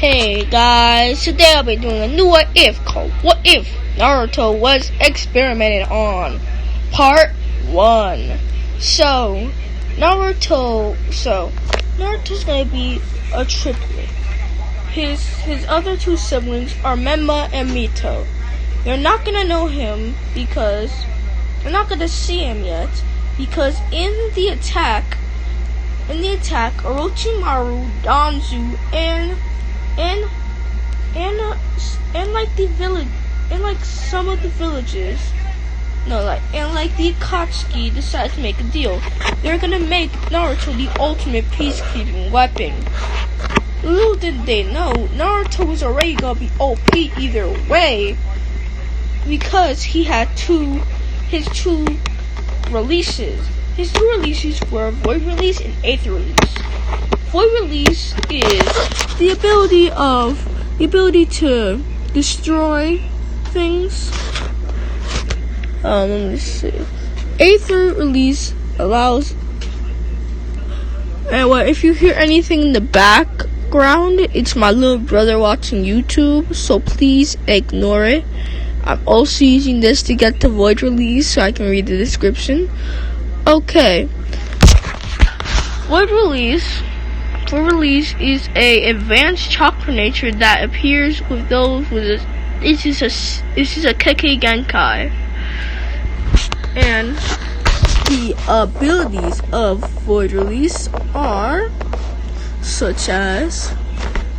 Hey guys, today I'll be doing a new what if called What If Naruto Was Experimented On, Part 1. Naruto's gonna be a triplet. His other two siblings are Memma and Mito. They're not gonna know him because they're not gonna see him yet, because in the attack, Orochimaru, Danzu, and some of the villages, the Akatsuki decide to make a deal. They're gonna make Naruto the ultimate peacekeeping weapon. Little did they know, Naruto was already gonna be OP either way, because he had his two releases. His two releases were Void Release and Eighth Release. Void Release is the ability to destroy things. Let me see. Eighth Release allows, and if you hear anything in the background, it's my little brother watching YouTube, so please ignore it. I'm also using this to get the Void Release so I can read the description. Okay. Void Release is a advanced chakra nature that appears with those with this is a Kekkei Genkai. And the abilities of Void Release are such as,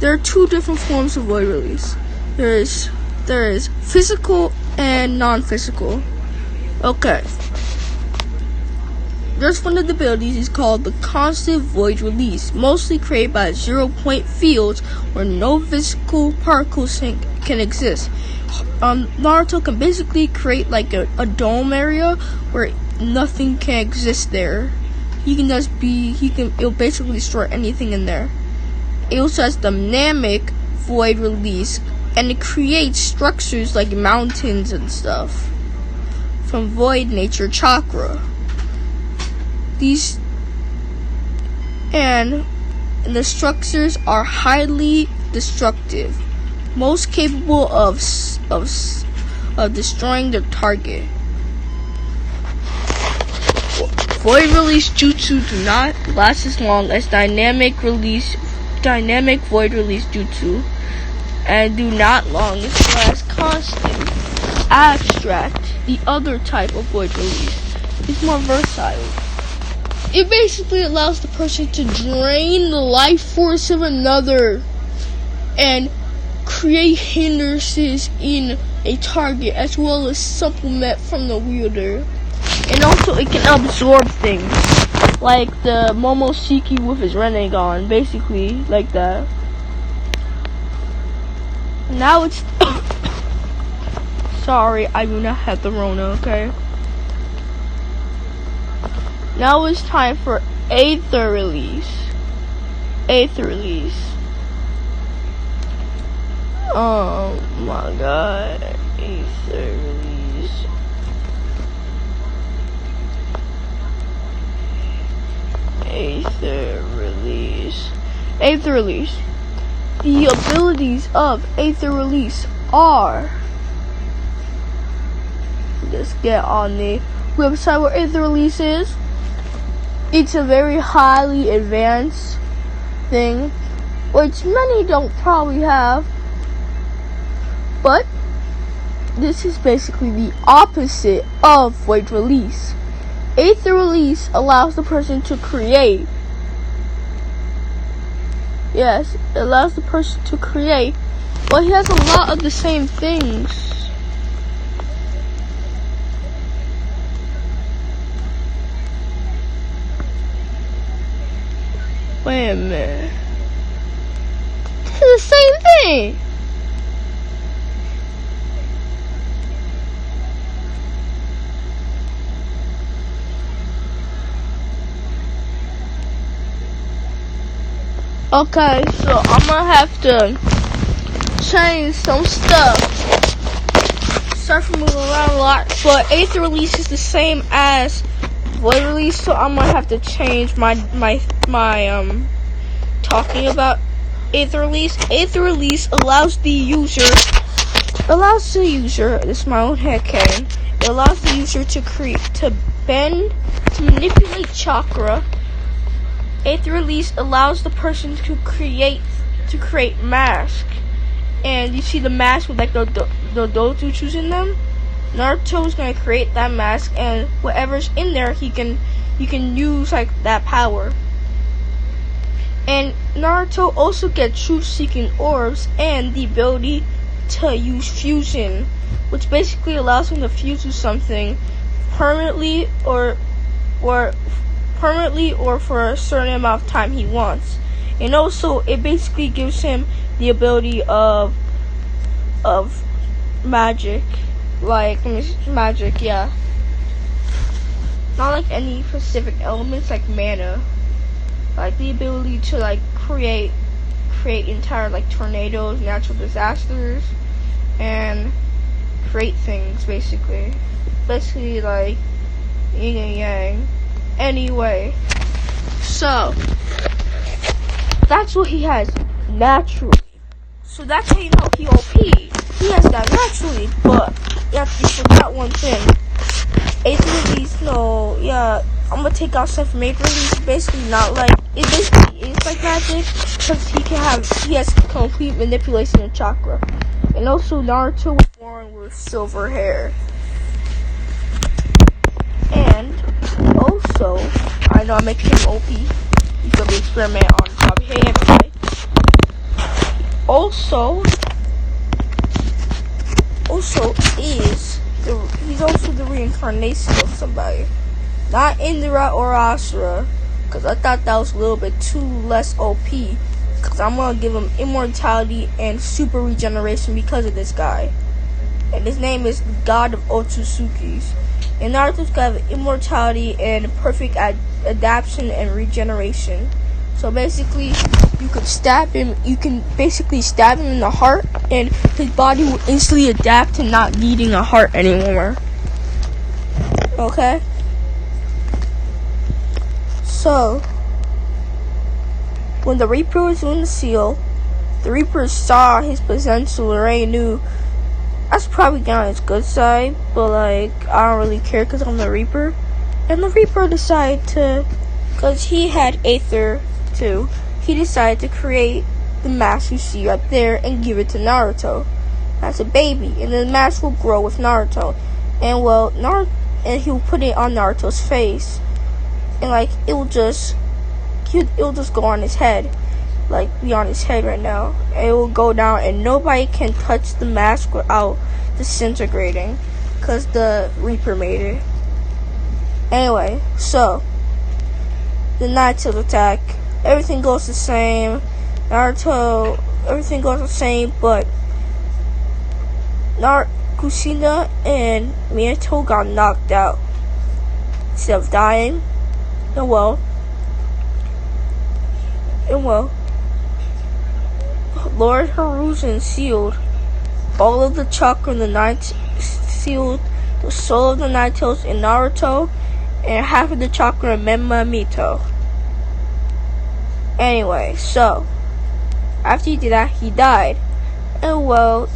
there are two different forms of Void Release. There is physical and non-physical. Okay. There's one of the abilities is called the Constant Void Release, mostly created by 0-point fields where no physical particles can exist. Naruto can basically create like a dome area where nothing can exist there. It'll basically destroy anything in there. It also has dynamic Void Release, and it creates structures like mountains and stuff from Void Nature Chakra. And the structures are highly destructive, most capable of destroying their target. Void Release Jutsu do not last as long as dynamic Void Release Jutsu, and do not last constant. Abstract, the other type of Void Release, is more versatile. It basically allows the person to drain the life force of another and create hindrances in a target, as well as supplement from the wielder. And also it can absorb things, like the Momoshiki with his Renegon, basically like that. Now it's sorry, I do not have the Rona, okay? Now it's time for Eighth Release. Oh my god. Eighth Release. The abilities of Eighth Release are, let's get on the website where Eighth Release is. It's a very highly advanced thing, which many don't probably have, but this is basically the opposite of Void Release. Eighth Release allows the person to create. Yes, it allows the person to create, but he has a lot of the same things. Wait a minute. This is the same thing. Okay, so I'm gonna have to change some stuff. Sorry for moving around a lot, but Eighth Release is the same as Void Release, so I'm gonna have to change my talking about Eighth release. Eighth release allows the user, this is my own headcanon, it allows the user to manipulate chakra. Eighth release allows the person to create mask. And you see the mask with like the dojuchus in them. Naruto's gonna create that mask, and whatever's in there, he can use like that power. And Naruto also gets truth-seeking orbs and the ability to use fusion, which basically allows him to fuse with something permanently or for a certain amount of time he wants. And also, it basically gives him the ability of magic, yeah. Not like any specific elements, like mana, like the ability to like create entire like tornadoes, natural disasters, and create things basically like yin and yang. Anyway, so that's what he has naturally. So that's how you know he OP. He has that naturally, but you have to forget one thing. Eighth release, no, yeah, I'm gonna take out stuff from eighth release. Basically not like, it basically is like magic, because he has complete manipulation of chakra. And also Naruto was born with silver hair. And also, I know I'm making him OP. He's gonna be experiment on Bobby Hay anyway. He's also the reincarnation of somebody. Not Indra or Asura, because I thought that was a little bit too less OP. Because I'm gonna give him immortality and super regeneration because of this guy. And his name is the God of Otsutsuki's. And Naruto's got immortality and perfect adaptation and regeneration. So basically, you can stab him in the heart, and his body will instantly adapt to not needing a heart anymore. Okay? So, when the Reaper was doing the seal, the Reaper saw his potential and already knew that's probably on his good side, but like, I don't really care because I'm the Reaper. And the Reaper decided to, because he had Aether too, he decided to create the mask you see right there and give it to Naruto as a baby, and the mask will grow with Naruto, and he'll put it on Naruto's face, and like it'll just go on his head, like be on his head right now, and it will go down, and nobody can touch the mask without disintegrating, because the Reaper made it. Anyway, so the Naruto attack, everything goes the same. Naruto, everything goes the same, but Kushina and Minato got knocked out instead of dying. And well, Lord Hiruzen sealed all of the chakra in sealed the soul of the Naruto's in Naruto, and half of the chakra in Menma Mito. Anyway, so after he did that, he died. And well,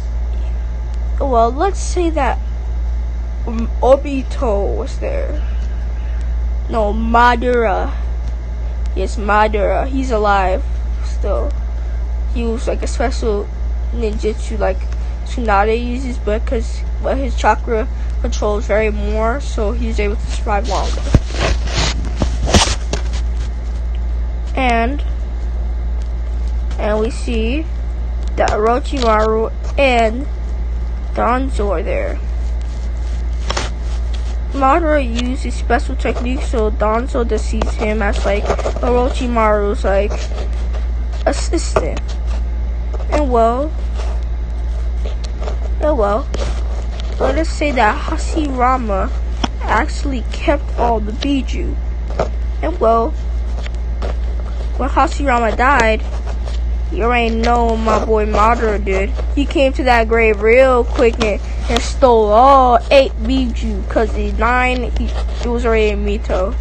let's say that Obito was there. No, Madara. Yes, Madara. He's alive still. He was like a special ninjutsu like Tsunade uses, but his chakra controls very more, so he's able to survive longer. And we see that Orochimaru and Danzo are there. Madara uses special techniques, so Danzo sees him as like Orochimaru's like assistant. And well, let us say that Hashirama actually kept all the Biju. And well, when Hashirama died, you already know what my boy Madara did. He came to that grave real quick and stole all 8 Biju, because the 9, it was already in Mito.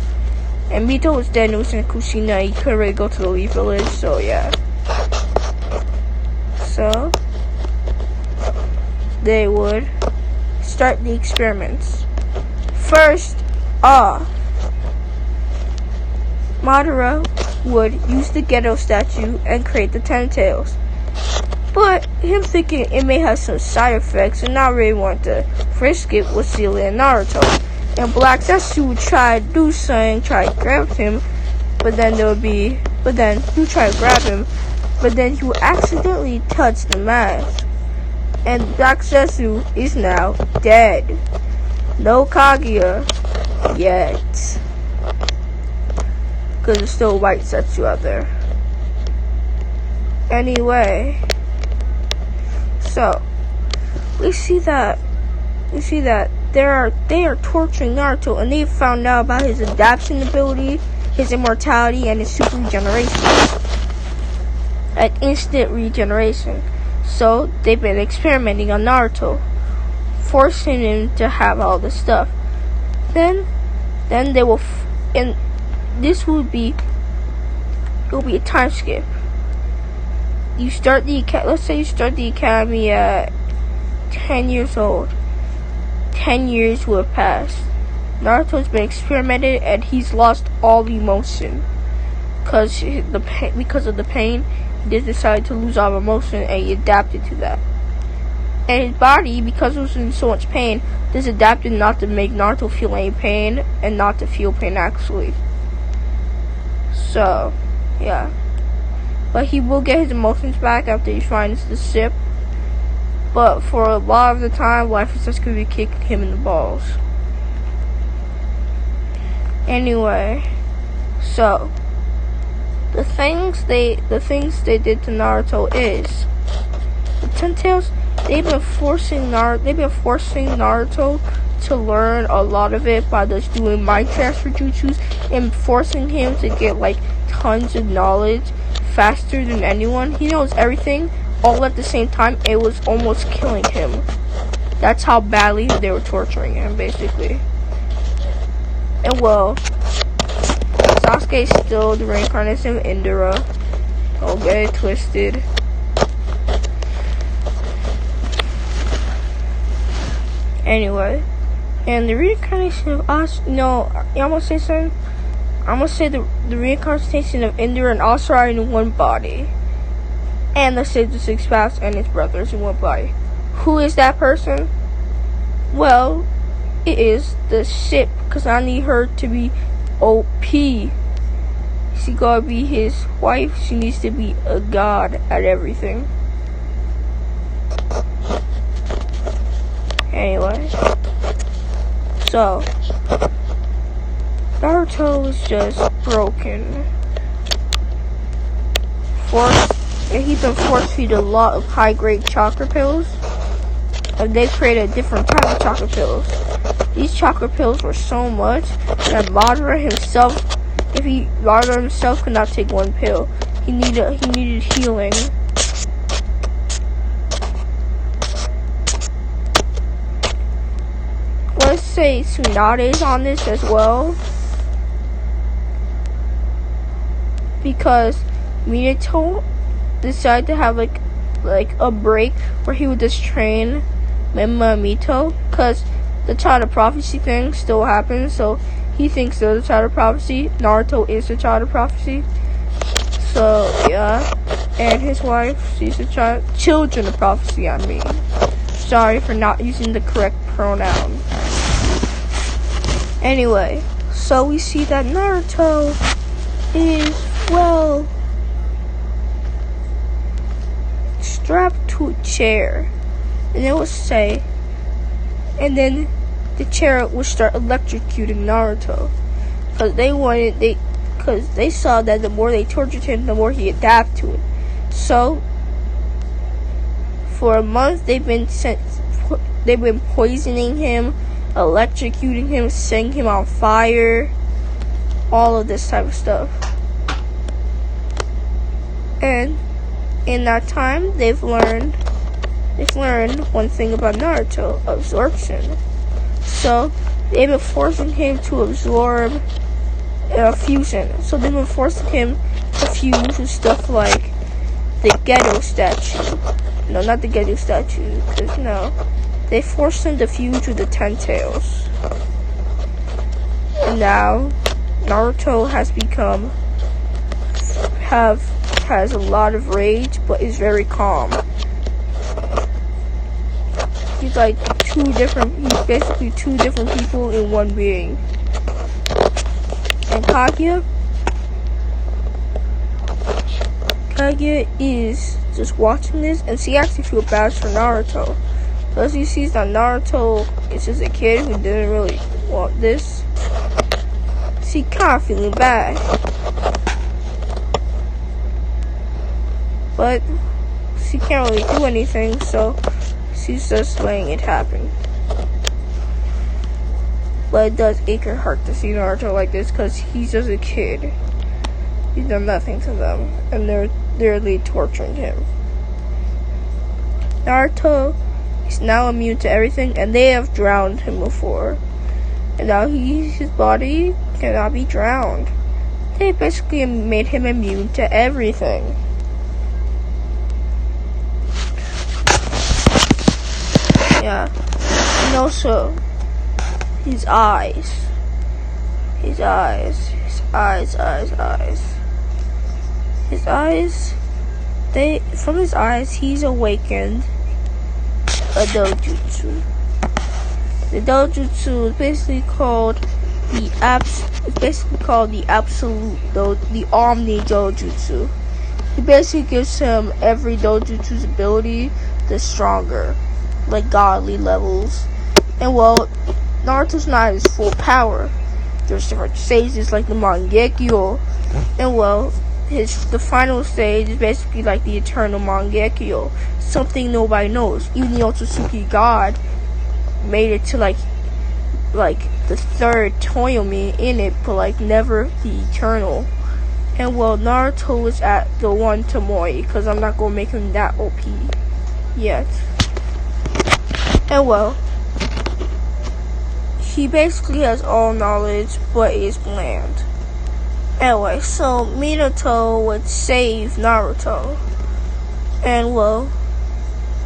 And Mito was dead, it was in Kushina, he couldn't really go to the Leaf Village, so yeah. So they would start the experiments. First off, Madara would use the ghetto statue and create the 10 tails. But him thinking it may have some side effects and not really want to risk it with Celia and Naruto. And Black Zetsu would try to do something, try to grab him, but then he would try to grab him, but then he would accidentally touch the mask. And Black Zetsu is now dead. No Kaguya yet. Because there's still white Zetsu out there. Anyway. So, we see that they are torturing Naruto, and they found out about his adaptation ability, his immortality, and his super regeneration. Like instant regeneration. So, they've been experimenting on Naruto, forcing him to have all this stuff. Then they will, and this will be a time skip. Let's say you start the academy at 10 years old. 10 years will have passed. Naruto's been experimented and he's lost all emotion. Because of the pain, he just decided to lose all emotion and he adapted to that. And his body, because it was in so much pain, just adapted not to make Naruto feel any pain and not to feel pain actually. So, yeah. But he will get his emotions back after he finds the sip. But for a lot of the time, life is just going to be kicking him in the balls. Anyway, so the things they did to Naruto is the 10 tails. They've been forcing Naruto to learn a lot of it by just doing mind transfer jutsus and forcing him to get like tons of knowledge faster than anyone. He knows everything all at the same time. It was almost killing him. That's how badly they were torturing him, basically. And well, Sasuke is still the reincarnation of Indra. Don't get it twisted. Anyway, and the reincarnation of I'm gonna say something. I'm gonna say the reincarnation of Indra and Asura are in one body. And let's say the six paths and his brothers in one body. Who is that person? Well, it is the ship, because I need her to be OP. She gotta be his wife. She needs to be a god at everything. Anyway, so Naruto was just broken. He's been force-feed a lot of high-grade chakra pills. And they created a different type of chakra pills. These chakra pills were so much that Madara himself could not take one pill. He needed healing. Let's say Tsunade is on this as well, because Minato decided to have like a break where he would just train Mima and Mito, because the Child of Prophecy thing still happens, so he thinks they're the Child of Prophecy. Naruto is the Child of Prophecy. So yeah, and his wife, she's the Children of Prophecy, I mean. Sorry for not using the correct pronoun. Anyway, so we see that Naruto is, well, strapped to a chair, and it will say, and then the chair will start electrocuting Naruto, because they saw that the more they tortured him, the more he adapted to it. So for a month they've been poisoning him, electrocuting him, setting him on fire, all of this type of stuff. And in that time, they've learned one thing about Naruto: absorption. So they've been forcing him to absorb fusion. So they've been forcing him to fuse with stuff like the ghetto statue, No, not the Gedu statue, because they forced him to fuse with the Ten Tails. And now Naruto has has a lot of rage, but is very calm. He's like he's basically two different people in one being. And Kaguya is just watching this, and she actually feels bad for Naruto. Because he sees that Naruto is just a kid who didn't really want this. She kind of feeling bad. But she can't really do anything, so she's just letting it happen. But it does ache her heart to see Naruto like this, because he's just a kid. He's done nothing to them, and they're literally torturing him. Naruto is now immune to everything, and they have drowned him before. And now his body cannot be drowned. They basically made him immune to everything. Yeah. And also, his eyes. His eyes, from his eyes, he's awakened a dojutsu. The dojutsu is basically called the Omni Dojutsu. It basically gives him every dojutsu's ability, the stronger, like godly levels. And well, Naruto's not at his full power. There's different stages like the Mangekyo, and well, the final stage is basically like the Eternal Mangekyo, something nobody knows. Even the Otsutsuki God made it to like the third Toyomi in it, but like never the Eternal. And well, Naruto is at the one Tomoe, because I'm not gonna make him that OP yet. And well, he basically has all knowledge, but is bland. Anyway, so Minato would save Naruto. And well,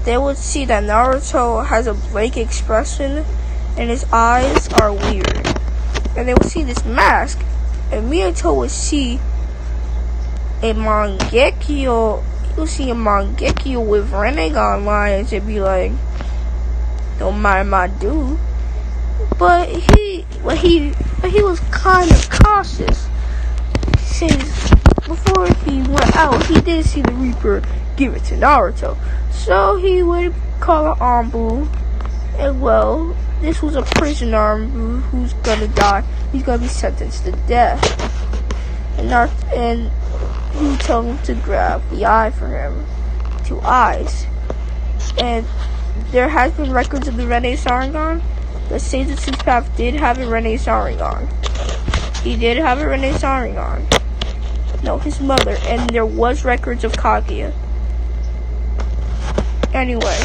they would see that Naruto has a blank expression and his eyes are weird. And they would see this mask, and Minato would see a Mangekyo. He would see a Mangekyo with Rinnegan lines and be like, "Don't mind my dude." But he was kind of cautious. Since before he went out, he did see the Reaper give it to Naruto. So he would call an Anbu, and well, this was a prisoner Anbu who's gonna die. He's gonna be sentenced to death. And he told him to grab the eye for him. 2 eyes. And there has been records of the Rinne Sharingan. The Seizetsu's Path did have a Rinne Sharingan. He did have a Rinne Sharingan. No, his mother. And there was records of Kaguya. Anyway.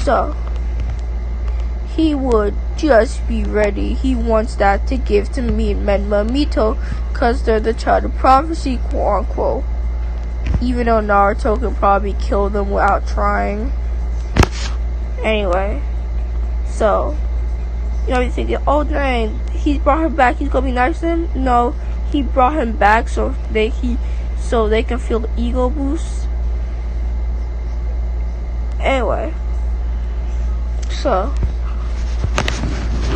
So, he would just be ready. He wants that to give to Menma Mito, because they're the child of prophecy, quote unquote. Even though Naruto could probably kill them without trying. Anyway. So, you're thinking, oh dang, he brought him back, he's gonna be nice to him? No, he brought him back so they can feel the ego boost. Anyway, so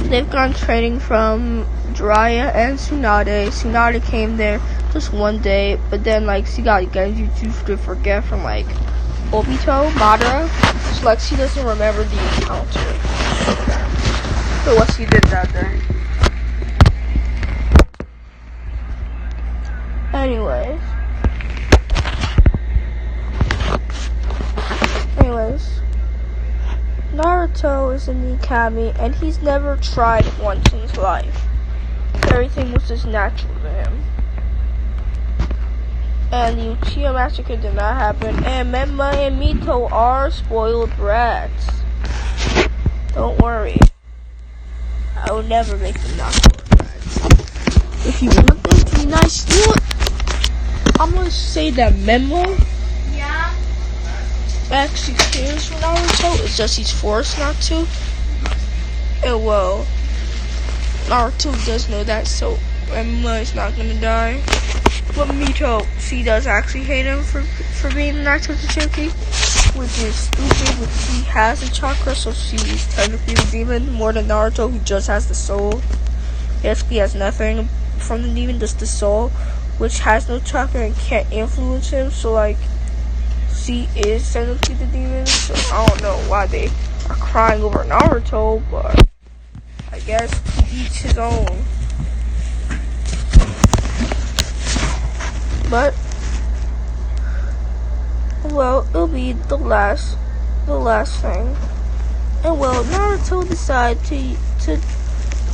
they've gone trading from Jiraiya and Tsunade. Tsunade came there just one day, but then like she got Genjutsu to forget from like Obito, Madara, so like she doesn't remember the encounter. So what she did that day. Anyways, Naruto is in the academy, and he's never tried once in his life. Everything was just natural to him. And the Uchiha massacre did not happen, and Menma and Mito are spoiled brats. Don't worry. I will never make them not spoiled brats. If you want them to be nice, you know what? I'm gonna say that Menma actually cares for Naruto. It's just he's forced not to. And well, Naruto does know that, so Emma is not gonna die. But Mito, she does actually hate him for being Naruto Tsuchi, which is stupid, which she has a chakra, so she's technically the demon, more than Naruto, who just has the soul. Yes, he has nothing from the demon, just the soul, which has no chakra and can't influence him, so like, she is technically the demon, so I don't know why they are crying over Naruto, but I guess to each his own. But well, it'll be the last thing. And well, Naruto decided to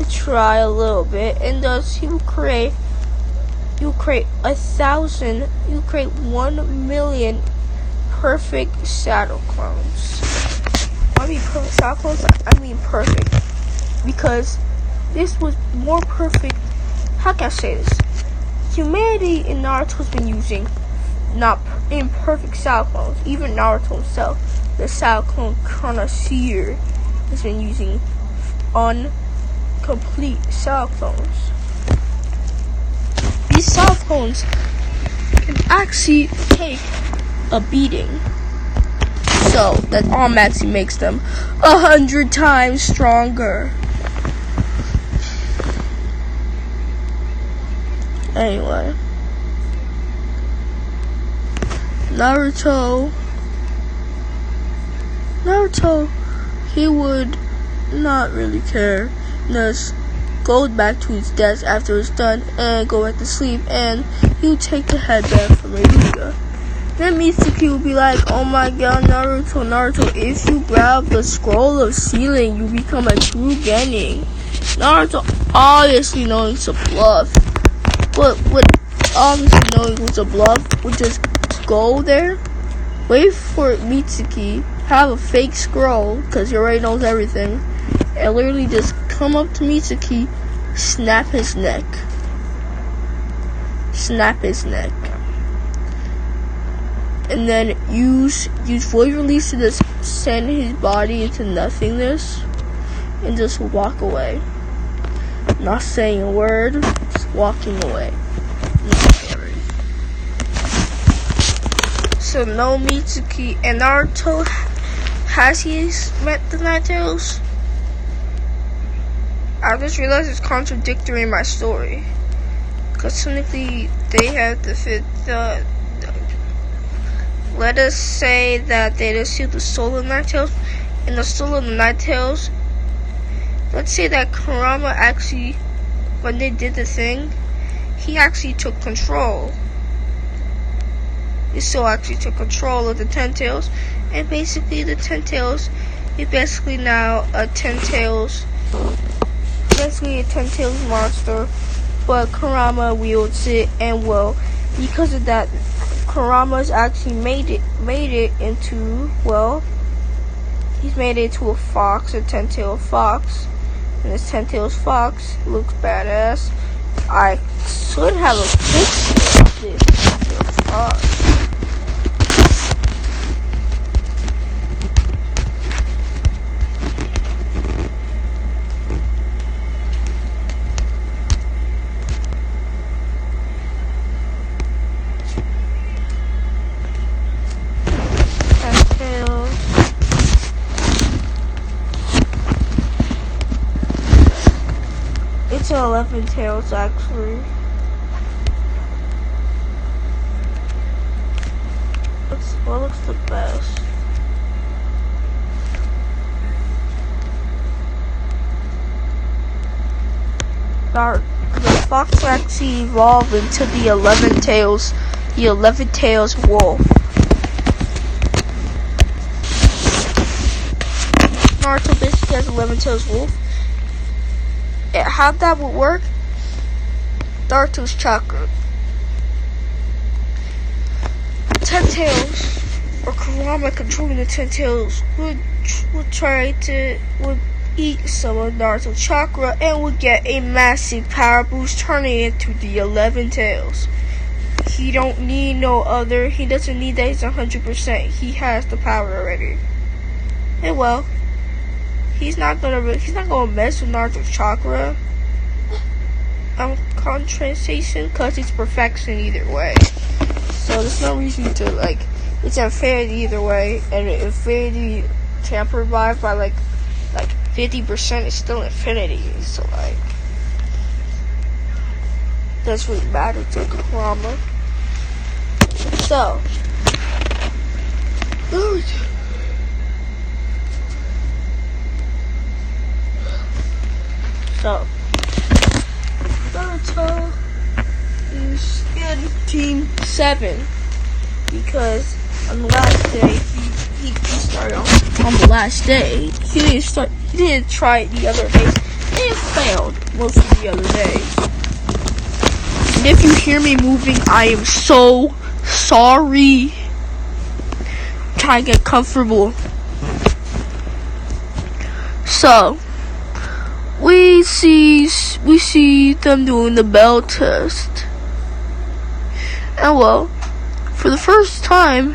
try a little bit, and thus he will create 1 million perfect shadow clones. I mean perfect shadow clones, I mean perfect. Because this was more perfect. How can I say this? Humanity in Naruto's been using not imperfect shadow clones. Even Naruto himself, the shadow clone connoisseur, has been using incomplete shadow clones. These shadow clones can actually take a beating, so that automatically makes them 100 times stronger. Anyway, Naruto, he would not really care. Just go back to his desk after it's done and go back to sleep, and he would take the headband from Naruto. Then Mitsuki would be like, "Oh my god, Naruto, if you grab the scroll of sealing, you become a true Genin." Naruto, obviously knowing it's a bluff, but with obviously knowing it was a bluff, would just go there, wait for Mitsuki, have a fake scroll, because he already knows everything, and literally just come up to Mitsuki, snap his neck. And then use void release to just send his body into nothingness, and just walk away. Not saying a word, just walking away. So no Mitsuki and Naruto, has he met the Nine Tails? I just realized it's contradictory in my story, because technically they have to fit the let us say that they just see the soul of the Nine Tails, and the soul of the Nine Tails, let's say that Kurama actually, when they did the thing, he actually took control. He still actually took control of the Ten Tails, and basically the Ten Tails is basically now a Ten Tails monster, but Kurama wields it, and well, because of that, Kurama's actually made it into, well, he's made it into a fox, a 10-tailed fox, and this 10-tailed fox looks badass. I should have a picture of this 10-tailed fox. It's 11 tails actually. What looks the best? The fox actually evolved into the 11 tails wolf. Naruto basically has 11 tails wolf. How that would work? Naruto's chakra. 10 tails, or Kurama controlling the 10 tails, would eat some of Naruto's chakra and would get a massive power boost, turning it into the 11 tails. He don't need no other. He doesn't need that. He's 100%. He has the power already. And well, he's not gonna mess with Naruto's chakra. Concentration, cause it's perfection either way. So there's no reason to like. It's unfair either way, and infinity tampered by like 50% is still infinity. So like, that's really matter to Kurama. So, Naruto is in Team 7 because on the last day he started on the last day. He didn't try it the other days. It failed most of the other days. And if you hear me moving, I am so sorry. I'm trying to get comfortable. So we see them doing the bell test. And well, for the first time,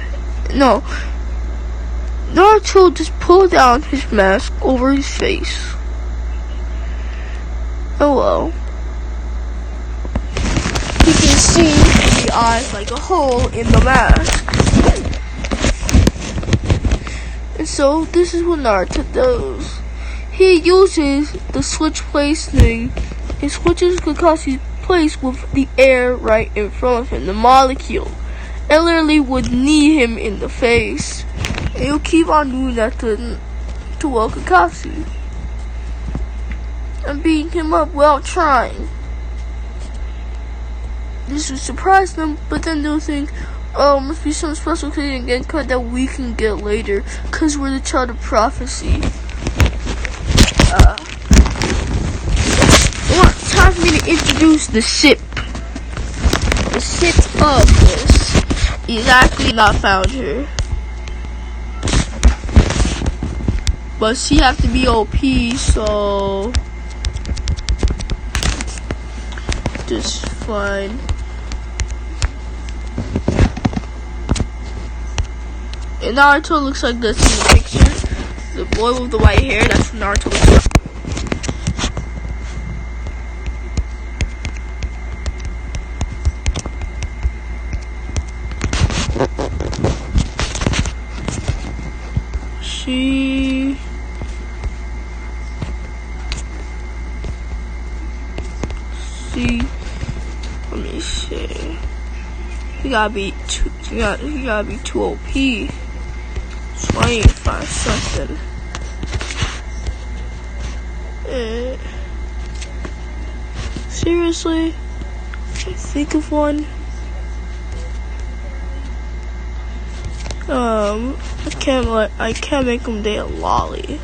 Naruto just pulled down his mask over his face. And well, you can see the eyes like a hole in the mask. And so this is what Naruto does. He uses the switch place thing. He switches Kakashi's place with the air right in front of him, the molecule. And literally would knee him in the face. And he'll keep on doing that to Kakashi. And beating him up while trying. This would surprise them, but then they'll think, oh, must be some special thing again cut that we can get later, cause we're the child of prophecy. Time for me to introduce the sip. The sip of this is actually not found here. But she has to be OP, so just fine. And Naruto looks like this in the picture. The boy with the white hair, that's what Naruto looks like. Let me see. He gotta be too OP. So I ain't find something. Seriously? Think of one. I can't make him date a lolly.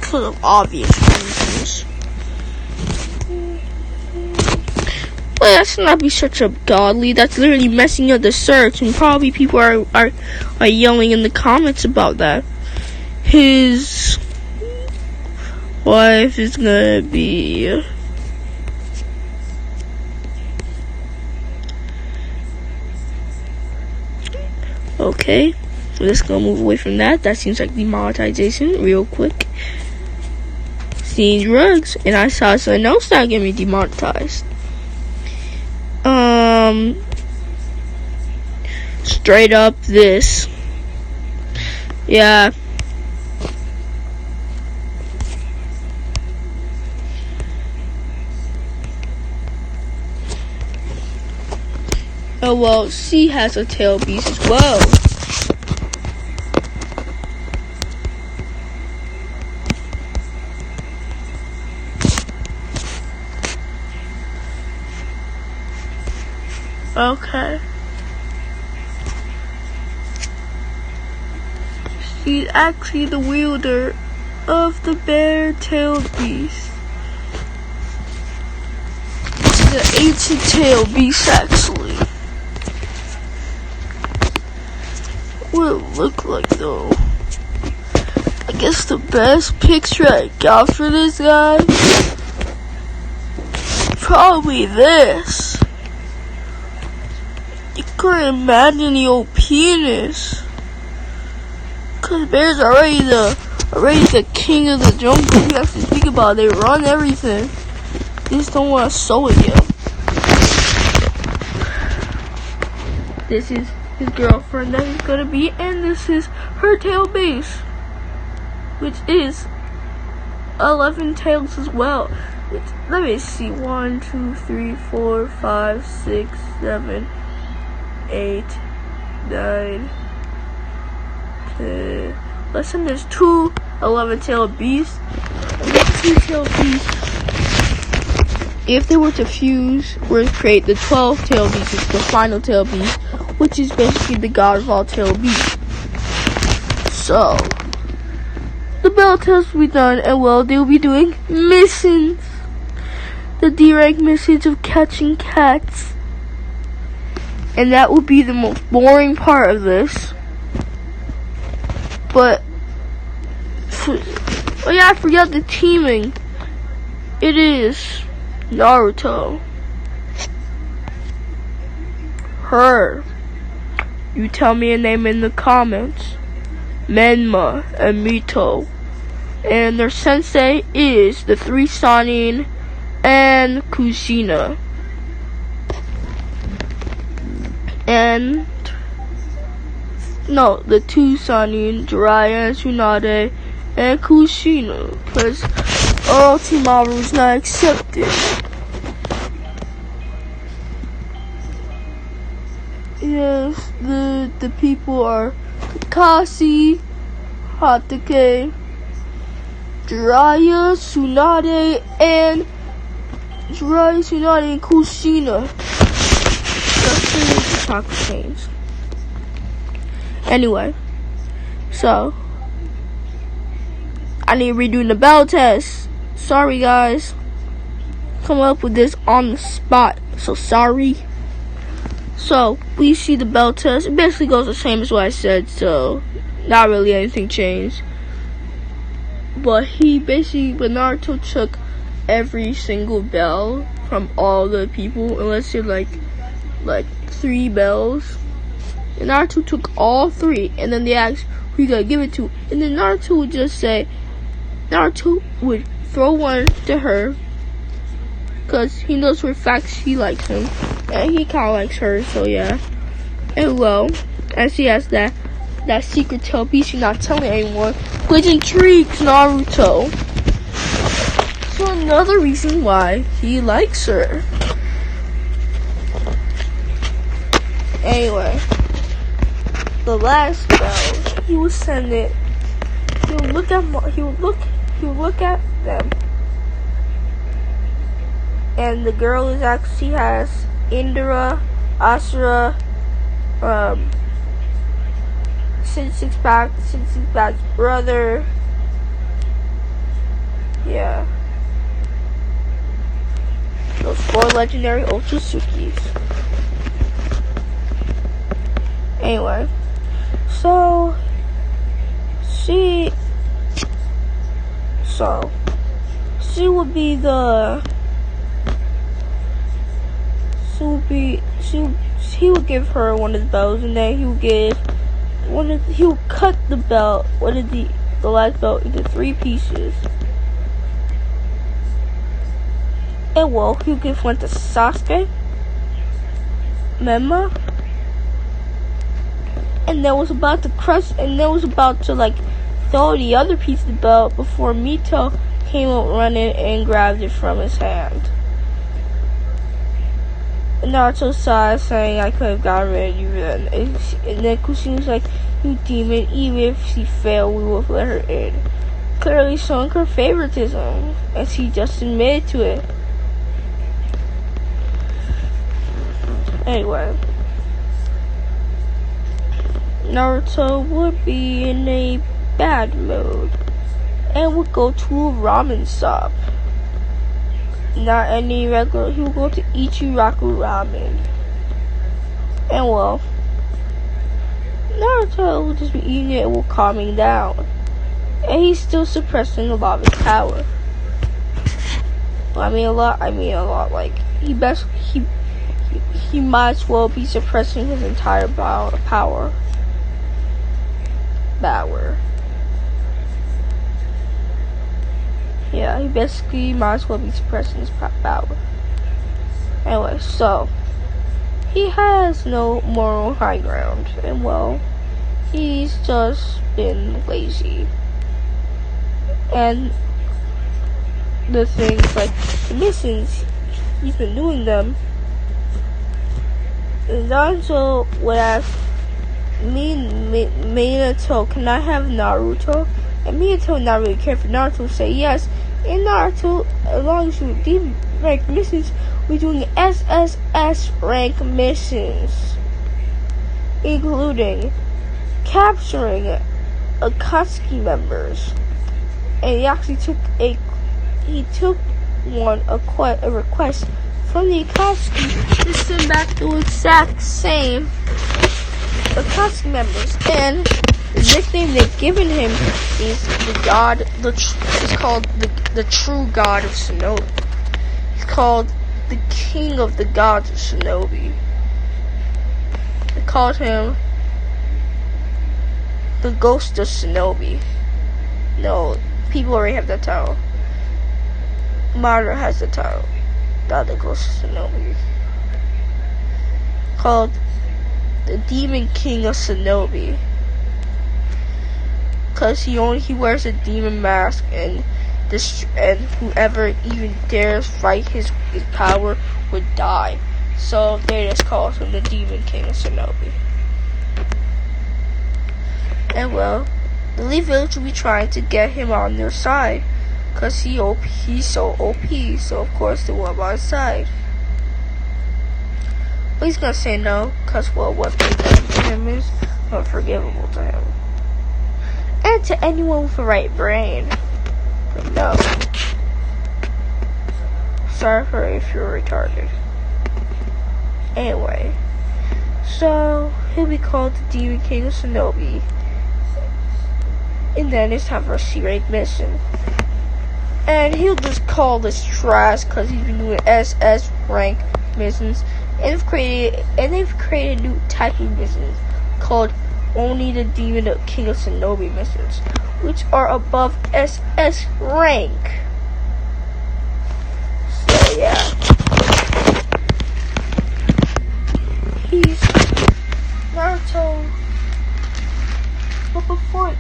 Because of obvious reasons. But that should not be such a godly. That's literally messing up the search, and probably people are yelling in the comments about that. His wife is gonna be okay. So let's go move away from that. That seems like demonetization real quick. Seeing drugs, and I saw something else that get me demonetized. Straight up this. Yeah. Oh well, she has a tail piece as well. Okay. She's actually the wielder of the bear-tailed beast. The ancient tail beast, actually. What it look like, though? I guess the best picture I got for this guy, probably this. couldn't imagine the old penis. Cause bears are already the king of the jungle. You have to think about it. They run everything. They just don't want to sew it yet. This is his girlfriend that he's gonna be, and this is her tail base, which is 11 tails as well. Let me see. 1, 2, 3, 4, 5, 6, 7, 8, 9, 10. Listen, there's 2 11-tailed beasts. And these 2-tailed beasts, if they were to fuse, would create the 12-tailed beast, which is the final tail beast, which is basically the god of all tailed beasts. So, the battle test will be done, and well, they will be doing missions. The D-rank missions of catching cats. And that will be the most boring part of this. But, oh yeah, I forgot the teaming. It is Naruto. Her. You tell me a name in the comments. Menma and Mito. And their sensei is the 3 Sanin and Kushina. And no, the 2 Sanin, Jiraiya and Tsunade and Kushina. Because Orochimaru is not accepted. Yes, the people are Kakashi, Hatake, Jiraiya, Tsunade, and Kushina. That's the chocolate chains. Anyway, so I need to redo the battle test. Sorry guys, come up with this on the spot. So sorry. So we see the bell test. It basically goes the same as what I said, so not really anything changed. But Naruto took every single bell from all the people, and let's say like 3 bells. And Naruto took all 3, and then they asked who you gonna give it to, and then Naruto would just say, Naruto would throw one to her, because he knows for a fact she likes him. And he kind of likes her, so yeah. And well, as he has that secret tail beast she's not telling anyone, which intrigues Naruto. So another reason why he likes her. Anyway, the last bell, he would send it. He would look at them. And the girl is actually has Indra, Asura, Six Pack's brother. Yeah. Those 4 legendary Otsutsuki's. Anyway. So she would be the he would give her one of the bells, and then he would cut the belt, the last belt, into 3 pieces. And well, he would give one to Sasuke, Menma, and then was about to throw the other piece of the belt before Mito came up running and grabbed it from his hand. Naruto saw it, saying, I could have gotten rid of you then. And then Kushina was like, you demon, even if she failed, we will let her in. Clearly showing her favoritism, and she just admitted to it. Anyway, Naruto would be in a bad mood and would go to a ramen shop. Not any regular, he would go to Ichiraku Ramen. And well, Naruto will just be eating it and will calming down. And he's still suppressing a lot of his power. Well, I mean a lot, like, he might as well be suppressing his entire power. Yeah, he basically might as well be suppressing his power. Anyway, so he has no moral high ground, and well, he's just been lazy. And the things like the missions, he's been doing them. Naruto would ask Minato, can I have Naruto? And Minato would not really care for Naruto, would say yes. And Naruto, as long as you do rank missions, we're doing SSS rank missions, including capturing Akatsuki members. And he actually took a request from the Akatsuki to send back the exact same Akatsuki members. And the nickname they've given him is it's called the true god of Shinobi. It's called the king of the gods of Shinobi. They called him the ghost of Shinobi. No, people already have that title. Madara has the title. Not the ghost of Shinobi. Called the demon king of Shinobi. Cause he wears a demon mask, and whoever even dares fight his power would die. So they just call him the demon king of Shinobi. And well, the Elite Village will be trying to get him on their side, cause he's so OP. So of course they want him on his side. But he's gonna say no, cause well, what they've done to him is unforgivable to him. And to anyone with a right brain. But no. Sorry for if you're retarded. Anyway. So, he'll be called the Demon King of Shinobi. And then it's time for a C-rank mission. And he'll just call this trash because he's been doing SS rank missions. And they've created a new type of missions called only the Demon King of Shinobi missions, which are above SS rank. So yeah, he's Naruto. But before,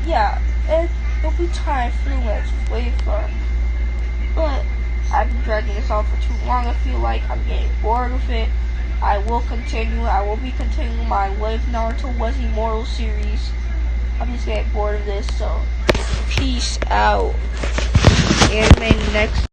yeah, and it'll be time for the match with way fun. But I've been dragging this on for too long. I feel like I'm getting bored with it. I will be continuing my What If Naruto Was Immortal series. I'm just getting bored of this, so peace out. Anime next.